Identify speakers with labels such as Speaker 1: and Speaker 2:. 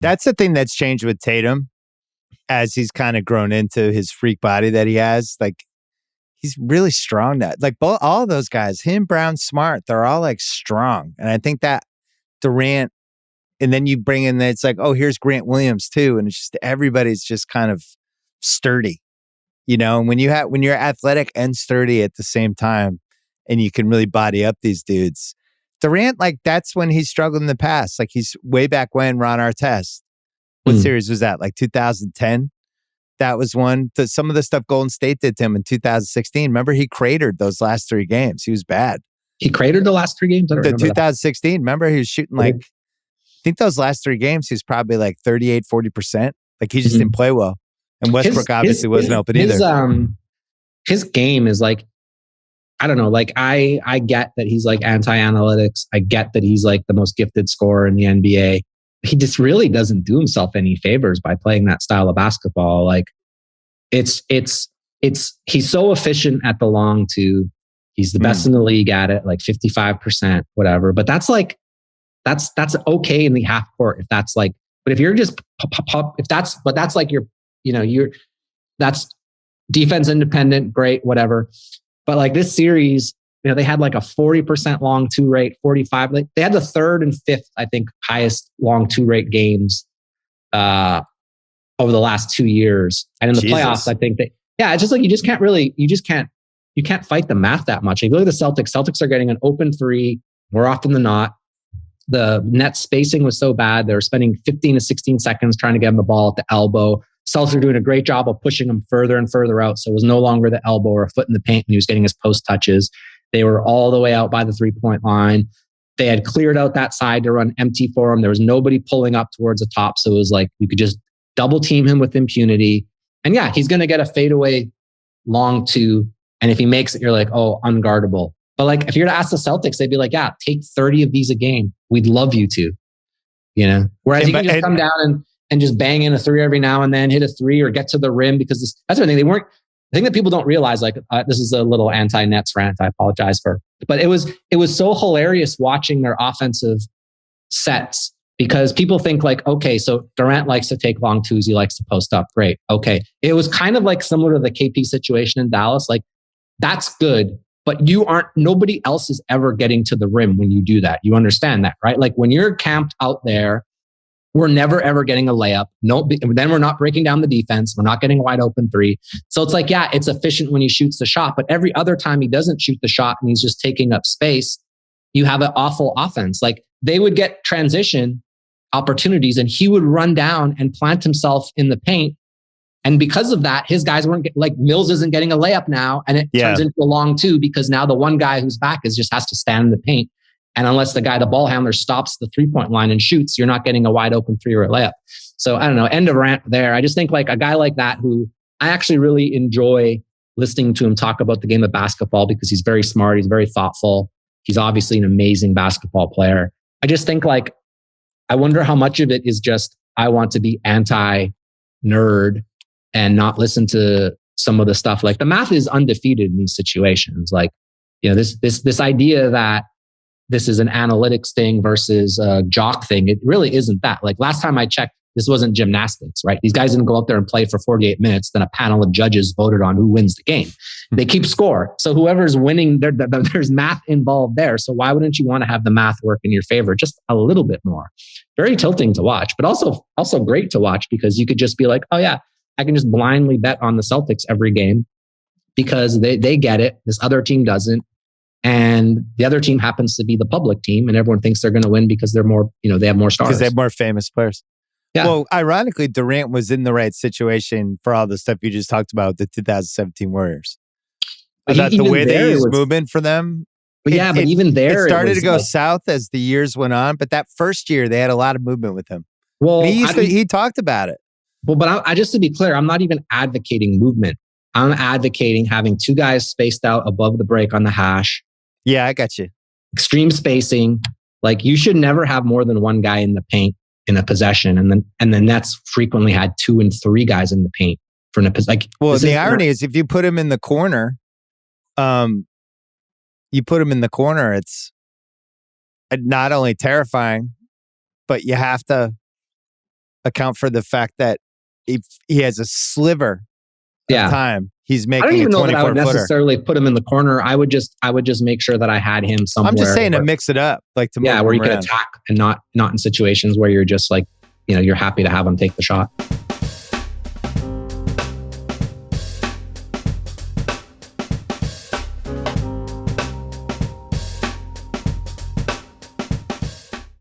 Speaker 1: That's the thing that's changed with Tatum as he's kind of grown into his freak body that he has. Like, he's really strong now. Like, all of those guys, him, Brown, Smart, they're all like strong. And I think that Durant, and then you bring in, it's like, oh, here's Grant Williams too. And it's just, everybody's just kind of sturdy, and when you're athletic and sturdy at the same time, and you can really body up these dudes. Durant, like, that's when he struggled in the past. Like, he's way back when Ron Artest. What series was that? Like 2010? That was one. Some of the stuff Golden State did to him in 2016. Remember, he cratered those last 3 games. He was bad.
Speaker 2: He cratered the last 3 games? I don't remember
Speaker 1: 2016. That. Remember, he was shooting like, I think those last 3 games, he was probably like 38, 40%. Like, he just didn't play well. And Westbrook obviously wasn't open either.
Speaker 2: His game is like, I don't know, like I get that he's like anti-analytics. I get that he's like the most gifted scorer in the NBA. He just really doesn't do himself any favors by playing that style of basketball. Like he's so efficient at the long two. He's the best in the league at it, like 55%, whatever. But that's okay in the half court if that's like, but if you're just that's like that's defense independent, great, whatever. But like this series, they had like a 40% long 2 rate, 45. Like they had the 3rd and 5th, I think, highest long 2 rate games over the last 2 years. And in the playoffs, I think it's just like you can't fight the math that much. If you look at the Celtics are getting an open 3 more often than not. The net spacing was so bad. They were spending 15 to 16 seconds trying to get him the ball at the elbow. Celtics are doing a great job of pushing him further and further out. So it was no longer the elbow or a foot in the paint when he was getting his post touches. They were all the way out by the 3-point line. They had cleared out that side to run empty for him. There was nobody pulling up towards the top. So it was like you could just double team him with impunity. And yeah, he's going to get a fadeaway long 2. And if he makes it, you're like, oh, unguardable. But like, if you're to ask the Celtics, they'd be like, yeah, take 30 of these a game. We'd love you to, Whereas you can just come down and just bang in a 3 every now and then, hit a 3 or get to the rim because that's the thing. The thing that people don't realize, like this is a little anti-Nets rant. I apologize but it was so hilarious watching their offensive sets because people think like, okay, so Durant likes to take long 2s. He likes to post up. Great. Okay. It was kind of like similar to the KP situation in Dallas. Like that's good. But nobody else is ever getting to the rim when you do that. You understand that, right? Like when you're camped out there, we're never ever getting a layup. No, then we're not breaking down the defense. We're not getting a wide open 3. So it's like, yeah, it's efficient when he shoots the shot. But every other time he doesn't shoot the shot and he's just taking up space, you have an awful offense. Like they would get transition opportunities and he would run down and plant himself in the paint. And because of that, his guys weren't like Mills isn't getting a layup now. And it turns into a long 2 because now the one guy who's back just has to stand in the paint. And unless the ball handler stops the 3-point line and shoots, you're not getting a wide open 3 or a layup. So I don't know, end of rant there. I just think like a guy like that who I actually really enjoy listening to him talk about the game of basketball because he's very smart. He's very thoughtful. He's obviously an amazing basketball player. I just think like, I wonder how much of it is just, I want to be anti-nerd and not listen to some of the stuff. Like the math is undefeated in these situations. Like, this idea that this is an analytics thing versus a jock thing, it really isn't that. Like last time I checked, this wasn't gymnastics, right? These guys didn't go up there and play for 48 minutes. Then a panel of judges voted on who wins the game. They keep score. So whoever's winning, there's math involved there. So why wouldn't you want to have the math work in your favor just a little bit more? Very tilting to watch, but also great to watch because you could just be like, oh yeah, I can just blindly bet on the Celtics every game because they get it. This other team doesn't. And the other team happens to be the public team and everyone thinks they're going to win because they're more, they have more stars.
Speaker 1: Because they have more famous players.
Speaker 2: Yeah.
Speaker 1: Well, ironically, Durant was in the right situation for all the stuff you just talked about, the 2017 Warriors. I thought the way they used movement for them.
Speaker 2: But even there,
Speaker 1: it started to go south as the years went on. But that first year, they had a lot of movement with him.
Speaker 2: Well,
Speaker 1: he talked about it.
Speaker 2: Well, but I just to be clear, I'm not even advocating movement. I'm advocating having 2 guys spaced out above the break on the hash.
Speaker 1: Yeah, I got you.
Speaker 2: Extreme spacing. Like you should never have more than 1 guy in the paint in a possession, and the Nets frequently had 2 and 3 guys in the paint for an like.
Speaker 1: Well, the irony is if you put him in the corner, it's not only terrifying, but you have to account for the fact that if he has a sliver of time, he's making
Speaker 2: I don't even
Speaker 1: a
Speaker 2: know that I would
Speaker 1: 24-footer.
Speaker 2: necessarily put him in the corner. I would just make sure that I had him somewhere.
Speaker 1: I'm just saying to mix it up, like to move
Speaker 2: where you
Speaker 1: him
Speaker 2: can
Speaker 1: around.
Speaker 2: attack and not in situations where you're just like, you're happy to have him take the shot.